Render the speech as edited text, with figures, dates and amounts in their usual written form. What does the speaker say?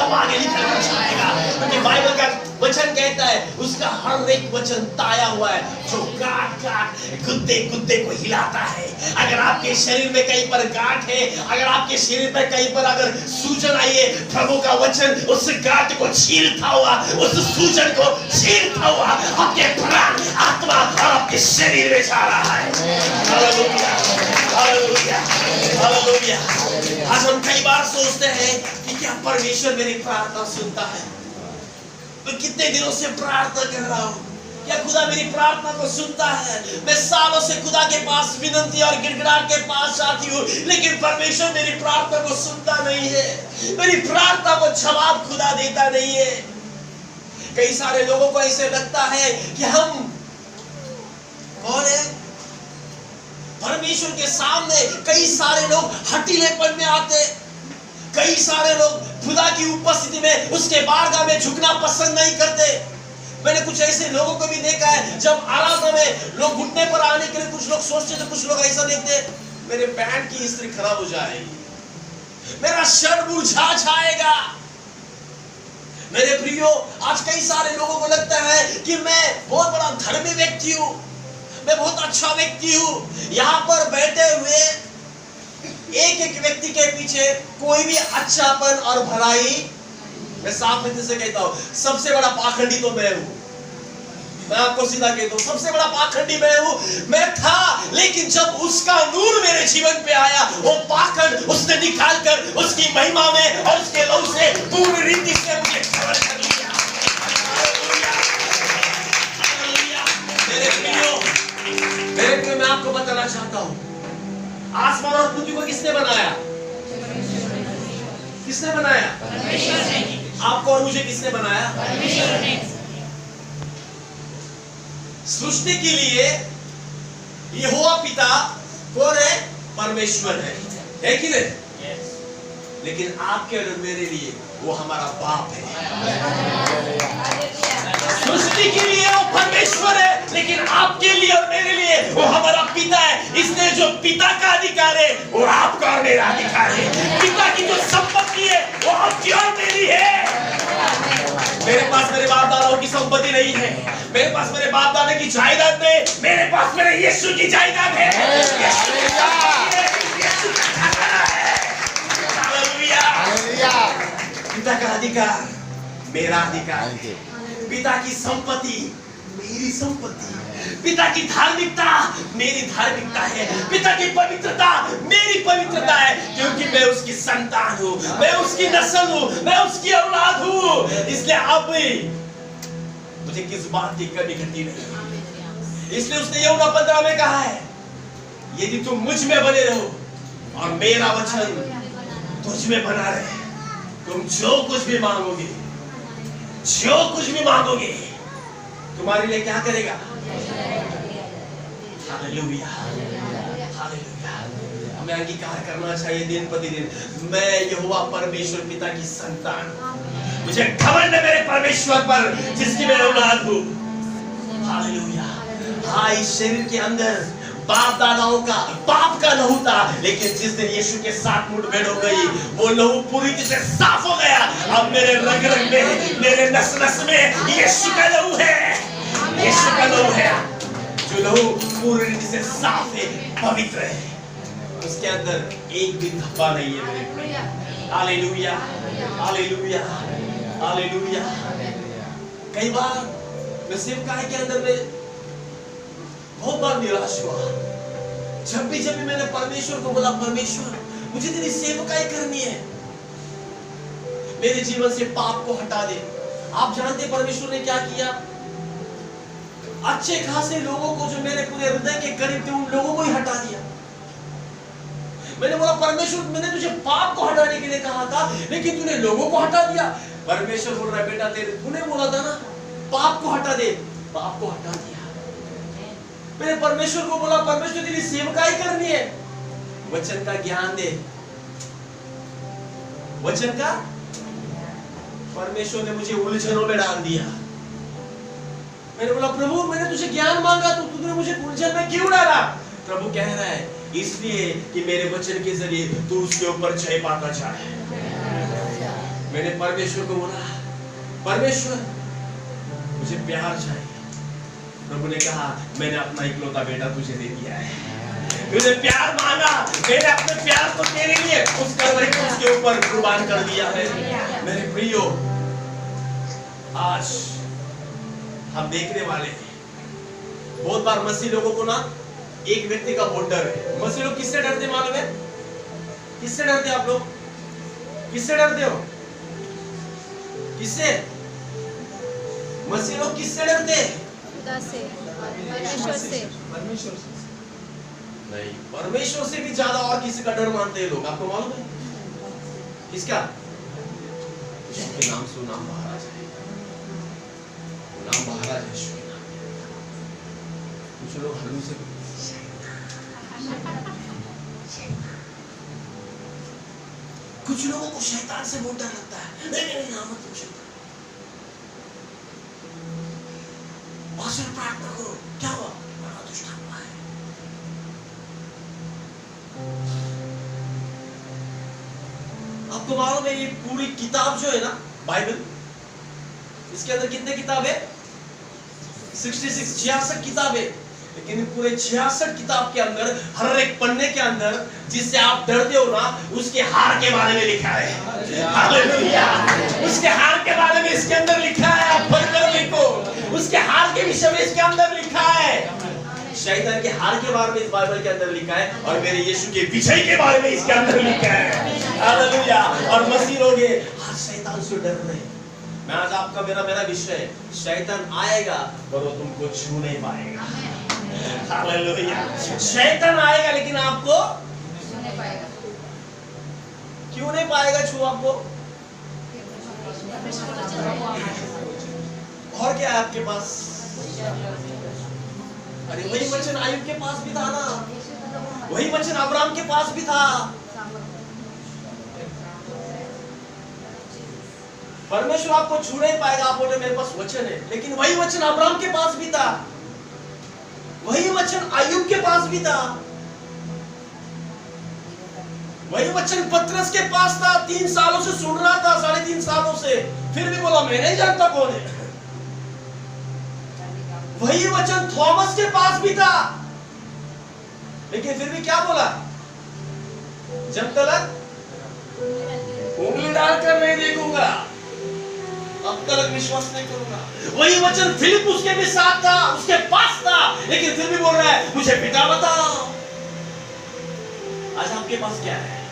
वो आगे निकल कर जाएगा, क्योंकि बाइबल का वचन कहता है उसका हर एक वचन ताया हुआ है, जो काट काट कुत्ते कुत्ते को हिलाता है। अगर आपके शरीर में कहीं पर गांठ है, अगर आपके शरीर में कहीं पर अगर सूजन आई है, प्रभु का वचन उस गांठ को चीरता हुआ, उस सूजन को चीरता हुआ आपके प्राण, आत्मा और आपके शरीर में जा रहा है। Hallelujah, hallelujah, hallelujah. आज हम कई बार सोचते हैं कि क्या परमेश्वर मेरी प्रार्थना सुनता है? मैं कितने दिनों से प्रार्थना कर रहा हूँ, क्या खुदा मेरी प्रार्थना को सुनता है? मैं सालों से खुदा के पास विनती और गिड़गिड़ाहट के पास जाती हूँ, लेकिन परमेश्वर मेरी प्रार्थना को सुनता नहीं है, मेरी प्रार्थना को जवाब खुदा देता नहीं है। कई सारे लोगों को ऐसे लगता है कि हम कौन है? परमेश्वर के सामने कई सारे लोग हठीलेपन में आते, कई सारे लोग खुदा की उपस्थिति में उसके बारगाह में झुकना पसंद नहीं करते। मैंने कुछ ऐसे लोगों को भी देखा है, जब आराधना में लोग घुटने पर आने के लिए कुछ लोग सोचते थे, कुछ लोग ऐसा देखते मेरे पैंट की इस्त्री खराब हो जाएगी, मेरा शर्ट मुरझा जाएगा। मेरे प्रियो, आज कई सारे लोगों को लगता है कि मैं बहुत बड़ा धर्मी व्यक्ति हूं, मैं बहुत अच्छा व्यक्ति हूं। यहां पर बैठे हुए एक एक व्यक्ति के पीछे कोई भी अच्छापन और भलाई, मैं साफ रीति से कहता हूं, सबसे बड़ा पाखंडी तो मैं हूं। मैं आपको सीधा कहता हूं, सबसे बड़ा पाखंडी मैं हूं। मैं था, लेकिन जब उसका नूर मेरे जीवन पे आया, वो पाखंड उसने निकाल कर उसकी महिमा में और उसके लहू से पूरी रीति से मुझे कवर कर लिया। मेरे प्रियो, मैं आपको बताना चाहता हूं, आसमान और पृथ्वी को किसने बनाया? किसने बनाया? परमेश्वर ने। आपको और मुझे किसने बनाया? परमेश्वर ने। सृष्टि के लिए यहोवा पिता कौन है? परमेश्वर है कि नहीं? लेकिन आपके और मेरे लिए वो हमारा बाप है। सृष्टि के लिए वो परमेश्वर है, लेकिन आपके लिए और मेरे लिए वो हमारा पिता है। इसलिए जो पिता का अधिकार है वो आपका और मेरा अधिकार है। पिता की जो संपत्ति है वो आपकी और मेरी है। मेरे पास मेरे बाप दादाओं की संपत्ति नहीं है, मेरे पास मेरे बाप दादा की जायदाद नहीं, मेरे पास मेरे यीशु की जायदाद है। पिता का अधिकार मेरा अधिकार है, पिता की संपत्ति मेरी संपत्ति, पिता की धार्मिकता मेरी धार्मिकता है, पिता की पवित्रता मेरी पवित्रता है, क्योंकि मैं उसकी संतान हूँ, मैं उसकी नस्ल हूँ, मैं उसकी औलाद हूँ। इसलिए अब मुझे किस बात की कमी घटी नहीं। इसलिए उसने यूहन्ना 15 में कहा है, यदि तुम मुझ में बने रहो और मेरा वचन तुझ में बना रहे, तुम जो कुछ भी मांगोगे, जो कुछ भी मांगोगे, तुम्हारे लिए क्या करेगा? Hallelujah, hallelujah. हमें अंगीकार करना चाहिए दिन प्रतिदिन, मैं यहोवा परमेश्वर पिता की संतान, मुझे घमंड है मेरे परमेश्वर पर जिसकी मैं औलाद हूँ। हालेलुया। हाँ, इस शरीर के अंदर बाप दादाओं का पाप का लहू था, लेकिन जिस दिन यीशु के साथ मुठभेड़ हो गई, वो लहू पूरी तरह से साफ हो गया। अब मेरे रग रग में, मेरे नस नस में यीशु का लहू है, यीशु का लहू है, जो लहू पूरी तरह से साफ है, पवित्र है, उसके अंदर एक भी धब्बा नहीं है मेरे। Hallelujah, hallelujah, hallelujah. कई बार मैं सेवकाई के अंदर में बहुत बार निराश हुआ। जब भी मैंने परमेश्वर को बोला, परमेश्वर मुझे तेरी सेवकाई करनी है, मेरे जीवन से पाप को हटा दे। आप जानते परमेश्वर ने क्या किया? अच्छे खासे लोगों को जो मेरे पूरे हृदय के करीब थे, उन लोगों को ही हटा दिया। मैंने बोला, परमेश्वर मैंने तुझे पाप को हटाने के लिए कहा था, लेकिन तूने लोगों को हटा दिया। परमेश्वर बोल रहा है, बेटा तूने बोला था ना पाप को हटा दे, पाप को हटा दिया। मैंने परमेश्वर को बोला, परमेश्वर तेरी सेवकाई करनी है, वचन का ज्ञान दे, वचन का। परमेश्वर ने मुझे उलझनों में डाल दिया। मैंने बोला, प्रभु मैंने तुझे ज्ञान मांगा तो तूने मुझे उलझन में क्यों डाला? प्रभु कह रहा है, इसलिए कि मेरे वचन के जरिए तू उसके ऊपर जय पाता जाए। मैंने परमेश्वर को बोला, परमेश्वर मुझे प्यार चाहिए। प्रभु ने कहा, मैंने अपना इकलौता बेटा तुझे दे दिया है। तुझे प्यार मांगा, मैंने अपने प्यार को तेरे लिए उस कलवरी क्रूस के ऊपर कुर्बान कर दिया है। मेरे प्रियो, आज हम देखने वाले हैं, बहुत बार मसीह लोगों को ना एक व्यक्ति का बहुत डर है। मसीह लोग किससे डरते मालूम है? किससे डरते आप लोग? किससे डरते हो? किससे? मसीह लोग किससे डरते? परमेश्वर से। नहीं, परमेश्वर से भी ज्यादा और किसी का डर मानते हैं लोग। आपको मालूम है किसका? यीशु के नाम से नाम बाहर आ जाएगा, नाम बाहर आ जाए यीशु के नाम। कुछ लोग हल्लू से, कुछ लोगों को शैतान से बहुत डर लगता है। नहीं नहीं नाम मत लो शैतान। पास्टर प्रार्थना करो, क्या हुआ? बड़ा दुष्ट आत्मा है। आपको मालूम है ये पूरी किताब जो है ना बाइबल, इसके अंदर कितने किताब है? 66 किताब है। लेकिन पूरे 66 किताब के अंदर हर एक पन्ने के अंदर जिससे आप डरते हो ना, उसके हार के बारे में लिखा है। हालेलुया। उसके हार के बारे में इसके अंदर लिखा है। आप पढ़कर देखो, उसके हार के विषय में इसके अंदर लिखा है। शैतान के हार के बारे में इस बाइबल के अंदर लिखा है, और मेरे यीशु के विजय के बारे में इसके अंदर लिखा है। हालेलुया। और मसीह लोग आज शैतान से डर रहे हैं। मैं आज आपका मेरा विषय है, शैतान आएगा और वो तुमको छू नहीं पाएगा। हालेलुया। शैतान आएगा लेकिन आपको छू नहीं पाएगा। क्यों नहीं पाएगा छू आपको? और क्या है आपके पास? अरे वही वचन आयुब के पास भी था ना, वही वचन अब्राहम के पास भी था। परमेश्वर आपको छू नहीं पाएगा। आप बोले मेरे पास वचन है, लेकिन वही वचन अब्राहम के पास भी था, वही वचन अय्यूब के पास भी था, वही वचन पतरस के पास था। 3 सालों से सुन रहा था, 3.5 सालों से, फिर भी बोला मैं नहीं जानता कौन है। वही वचन थॉमस के पास भी था, लेकिन फिर भी क्या बोला? जब तक उंगली डालकर नहीं देखूंगा, अब तक विश्वास नहीं करूंगा। वही वचन फिलिप उसके भी साथ था, उसके पास था, लेकिन फिर भी बोल रहा है मुझे पिता बताओ। आज आपके पास क्या है?